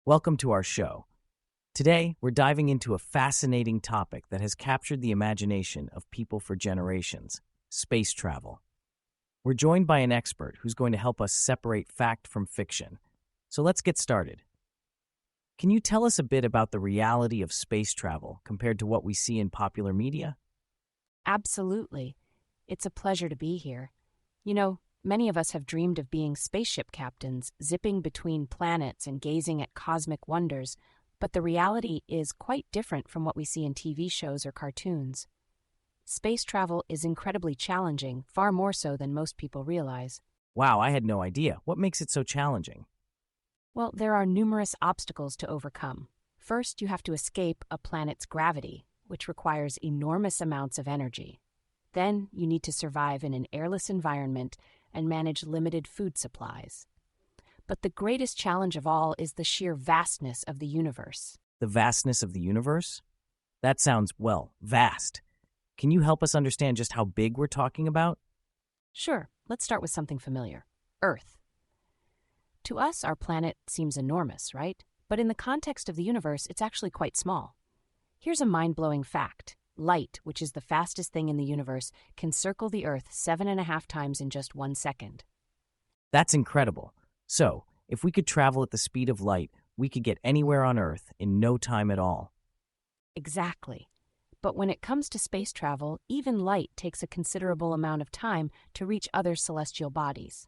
Welcome to our show. Today, we're diving into a fascinating topic that has captured the imagination of people for generations: space travel. We're joined by an expert who's going to help us separate fact from fiction. So let's get started. Can you tell us a bit about the reality of space travel compared to what we see in popular media? Absolutely. It's a pleasure to be here. You know, many of us have dreamed of being spaceship captains, zipping between planets and gazing at cosmic wonders, but the reality is quite different from what we see in TV shows or cartoons. Space travel is incredibly challenging, far more so than most people realize. Wow, I had no idea. What makes it so challenging? Well, there are numerous obstacles to overcome. First, you have to escape a planet's gravity, which requires enormous amounts of energy. Then, you need to survive in an airless environment and manage limited food supplies. But the greatest challenge of all is the sheer vastness of the universe. The vastness of the universe? That sounds, well, vast. Can you help us understand just how big we're talking about? Sure, let's start with something familiar: Earth. To us, our planet seems enormous, right? But in the context of the universe, it's actually quite small. Here's a mind-blowing fact. Light, which is the fastest thing in the universe, can circle the Earth 7.5 times in just 1 second. That's incredible. So, if we could travel at the speed of light, we could get anywhere on Earth in no time at all. Exactly. But when it comes to space travel, even light takes a considerable amount of time to reach other celestial bodies.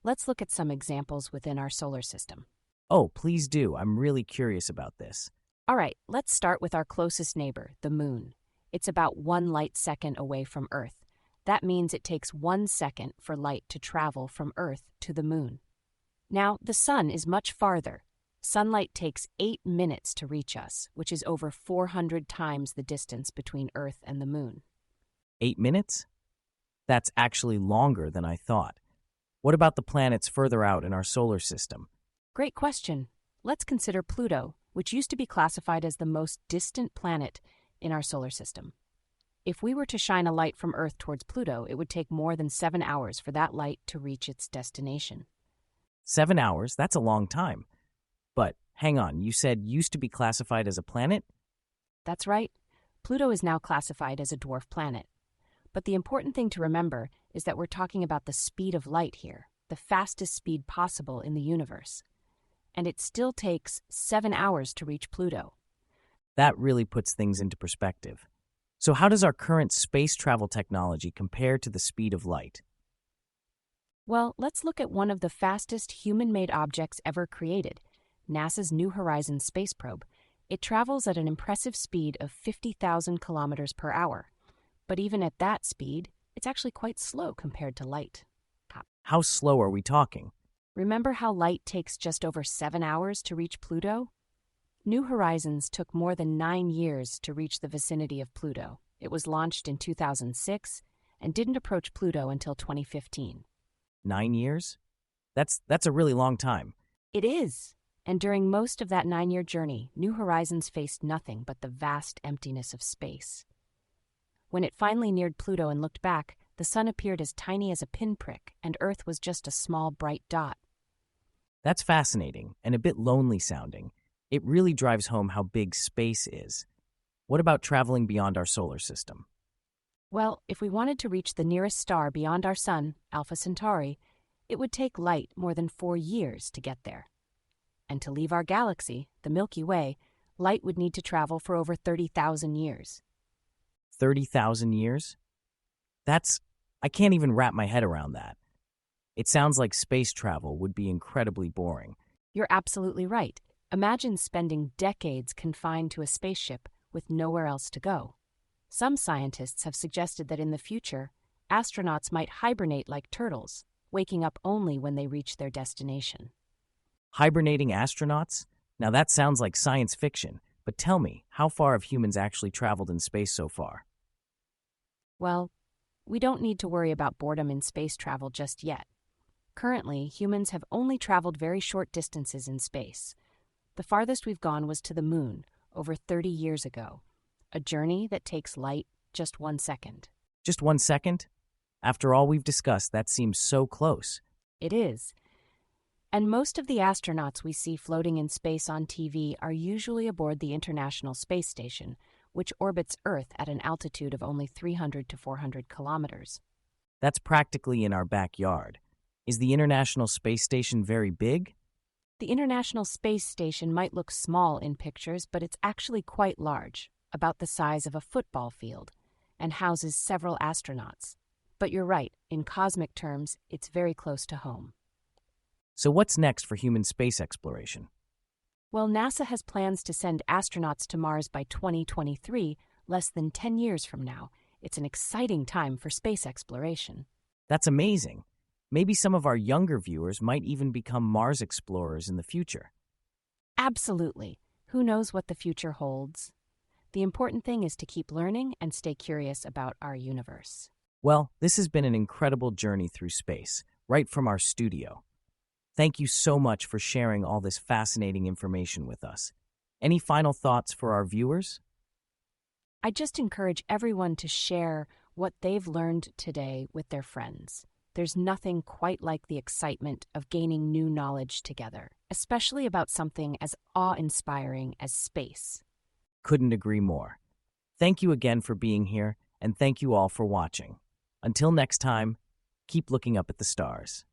Let's look at some examples within our solar system. Oh, please do. I'm really curious about this. All right, let's start with our closest neighbor, the Moon. It's about 1 light second away from Earth. That means it takes 1 second for light to travel from Earth to the Moon. Now, the Sun is much farther. Sunlight takes 8 minutes to reach us, which is over 400 times the distance between Earth and the Moon. 8 minutes? That's actually longer than I thought. What about the planets further out in our solar system? Great question. Let's consider Pluto, which used to be classified as the most distant planet in our solar system. If we were to shine a light from Earth towards Pluto, it would take more than 7 hours for that light to reach its destination. 7 hours? That's a long time. But hang on, you said used to be classified as a planet? That's right. Pluto is now classified as a dwarf planet. But the important thing to remember is that we're talking about the speed of light here, the fastest speed possible in the universe. And it still takes 7 hours to reach Pluto. That really puts things into perspective. So how does our current space travel technology compare to the speed of light? Well, let's look at one of the fastest human-made objects ever created, NASA's New Horizons space probe. It travels at an impressive speed of 50,000 kilometers per hour. But even at that speed, it's actually quite slow compared to light. How slow are we talking? Remember how light takes just over 7 hours to reach Pluto? New Horizons took more than 9 years to reach the vicinity of Pluto. It was launched in 2006 and didn't approach Pluto until 2015. 9 years? That's a really long time. It is. And during most of that 9-year journey, New Horizons faced nothing but the vast emptiness of space. When it finally neared Pluto and looked back, the sun appeared as tiny as a pinprick, and Earth was just a small, bright dot. That's fascinating and a bit lonely sounding. It really drives home how big space is. What about traveling beyond our solar system? Well, if we wanted to reach the nearest star beyond our sun, Alpha Centauri, it would take light more than 4 years to get there. And to leave our galaxy, the Milky Way, light would need to travel for over 30,000 years. 30,000 years? I can't even wrap my head around that. It sounds like space travel would be incredibly boring. You're absolutely right. Imagine spending decades confined to a spaceship with nowhere else to go. Some scientists have suggested that in the future, astronauts might hibernate like turtles, waking up only when they reach their destination. Hibernating astronauts? Now that sounds like science fiction, but tell me, how far have humans actually traveled in space so far? Well, we don't need to worry about boredom in space travel just yet. Currently, humans have only traveled very short distances in space. The farthest we've gone was to the Moon over 30 years ago, a journey that takes light just 1 second. Just 1 second? After all we've discussed, that seems so close. It is. And most of the astronauts we see floating in space on TV are usually aboard the International Space Station, which orbits Earth at an altitude of only 300 to 400 kilometers. That's practically in our backyard. Is the International Space Station very big? The International Space Station might look small in pictures, but it's actually quite large, about the size of a football field, and houses several astronauts. But you're right, in cosmic terms, it's very close to home. So what's next for human space exploration? Well, NASA has plans to send astronauts to Mars by 2023, less than 10 years from now. It's an exciting time for space exploration. That's amazing. Maybe some of our younger viewers might even become Mars explorers in the future. Absolutely. Who knows what the future holds? The important thing is to keep learning and stay curious about our universe. Well, this has been an incredible journey through space, right from our studio. Thank you so much for sharing all this fascinating information with us. Any final thoughts for our viewers? I just encourage everyone to share what they've learned today with their friends. There's nothing quite like the excitement of gaining new knowledge together, especially about something as awe-inspiring as space. Couldn't agree more. Thank you again for being here, and thank you all for watching. Until next time, keep looking up at the stars.